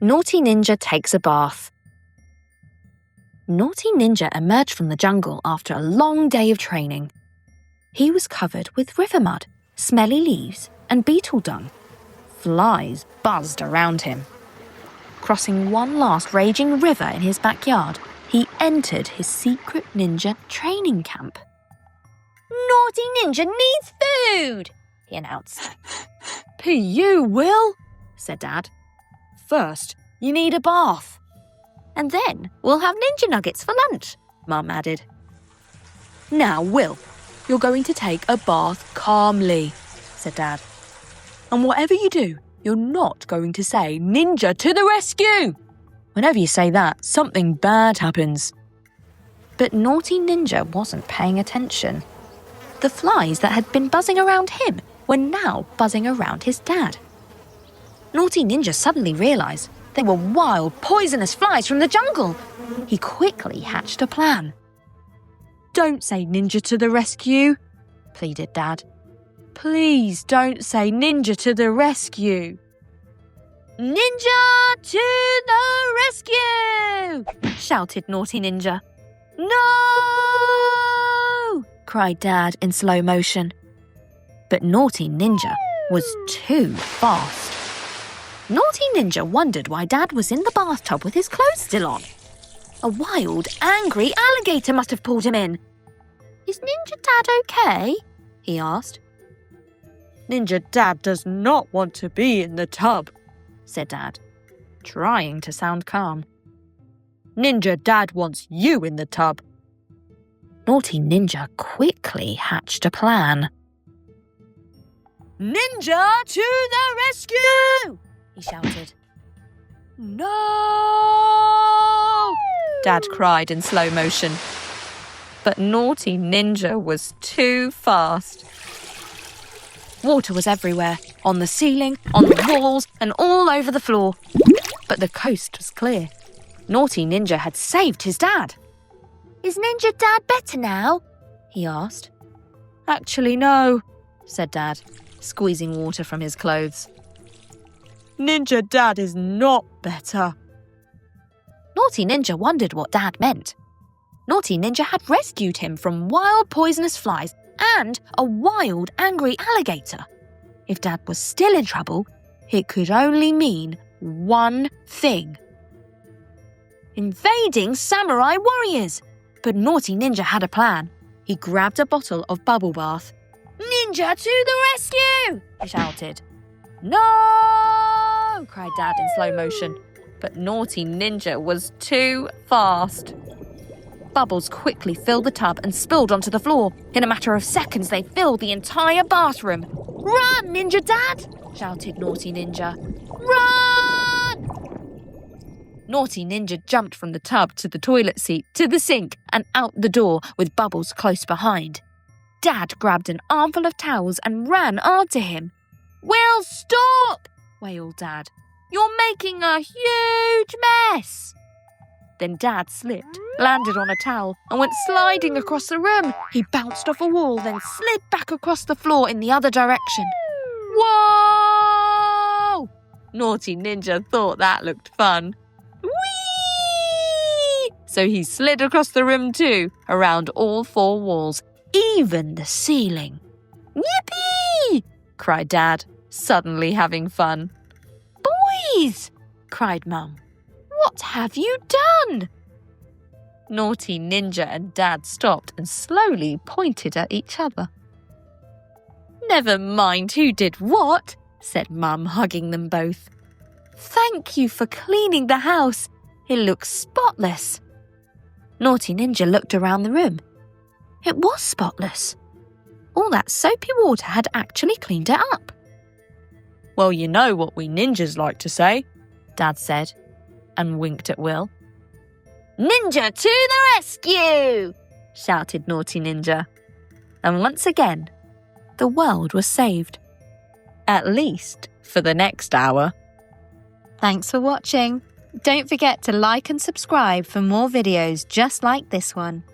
Naughty Ninja takes a bath. Naughty Ninja emerged from the jungle after a long day of training. He was covered with river mud, smelly leaves, and beetle dung. Flies buzzed around him. Crossing one last raging river in his backyard, he entered his secret ninja training camp. "Naughty Ninja needs food," he announced. "You will," said Dad. "First, you need a bath." "And then we'll have ninja nuggets for lunch," Mum added. "Now, Will, you're going to take a bath calmly," said Dad. "And whatever you do, you're not going to say ninja to the rescue. Whenever you say that, something bad happens." But Naughty Ninja wasn't paying attention. The flies that had been buzzing around him were now buzzing around his dad. Naughty Ninja suddenly realised they were wild, poisonous flies from the jungle. He quickly hatched a plan. "Don't say ninja to the rescue," pleaded Dad. "Please don't say ninja to the rescue." "Ninja to the rescue!" shouted Naughty Ninja. "No!" cried Dad in slow motion. But Naughty Ninja was too fast. Naughty Ninja wondered why Dad was in the bathtub with his clothes still on. A wild, angry alligator must have pulled him in. "Is Ninja Dad okay?" he asked. "Ninja Dad does not want to be in the tub," said Dad, trying to sound calm. "Ninja Dad wants you in the tub." Naughty Ninja quickly hatched a plan. "Ninja to the rescue!" he shouted. "No!" Dad cried in slow motion. But Naughty Ninja was too fast. Water was everywhere, on the ceiling, on the walls, and all over the floor. But the coast was clear. Naughty Ninja had saved his dad. "Is Ninja Dad better now?" he asked. "Actually, no," said Dad, squeezing water from his clothes. "Ninja Dad is not better." Naughty Ninja wondered what Dad meant. Naughty Ninja had rescued him from wild poisonous flies and a wild angry alligator. If Dad was still in trouble, it could only mean one thing: invading samurai warriors. But Naughty Ninja had a plan. He grabbed a bottle of bubble bath. "Ninja to the rescue!" he shouted. "No!" cried Dad in slow motion. But Naughty Ninja was too fast. Bubbles quickly filled the tub and spilled onto the floor. In a matter of seconds, they filled the entire bathroom. "Run, Ninja Dad!" shouted Naughty Ninja. "Run!" Naughty Ninja jumped from the tub to the toilet seat, to the sink, and out the door with Bubbles close behind. Dad grabbed an armful of towels and ran after him. "Will, stop!" wailed Dad. "You're making a huge mess!" Then Dad slipped, landed on a towel, and went sliding across the room. He bounced off a wall, then slid back across the floor in the other direction. "Whoa!" Naughty Ninja thought that looked fun. Whee! So he slid across the room too, around all four walls, even the ceiling. "Yippee!" cried Dad, suddenly having fun. "Boys!" cried Mum. "What have you done?" Naughty Ninja and Dad stopped and slowly pointed at each other. "Never mind who did what," said Mum, hugging them both. "Thank you for cleaning the house. It looks spotless." Naughty Ninja looked around the room. It was spotless. All that soapy water had actually cleaned it up. "Well, you know what we ninjas like to say," Dad said, and winked at Will. "Ninja to the rescue!" shouted Naughty Ninja. And once again, the world was saved. At least for the next hour. Thanks for watching. Don't forget to like and subscribe for more videos just like this one.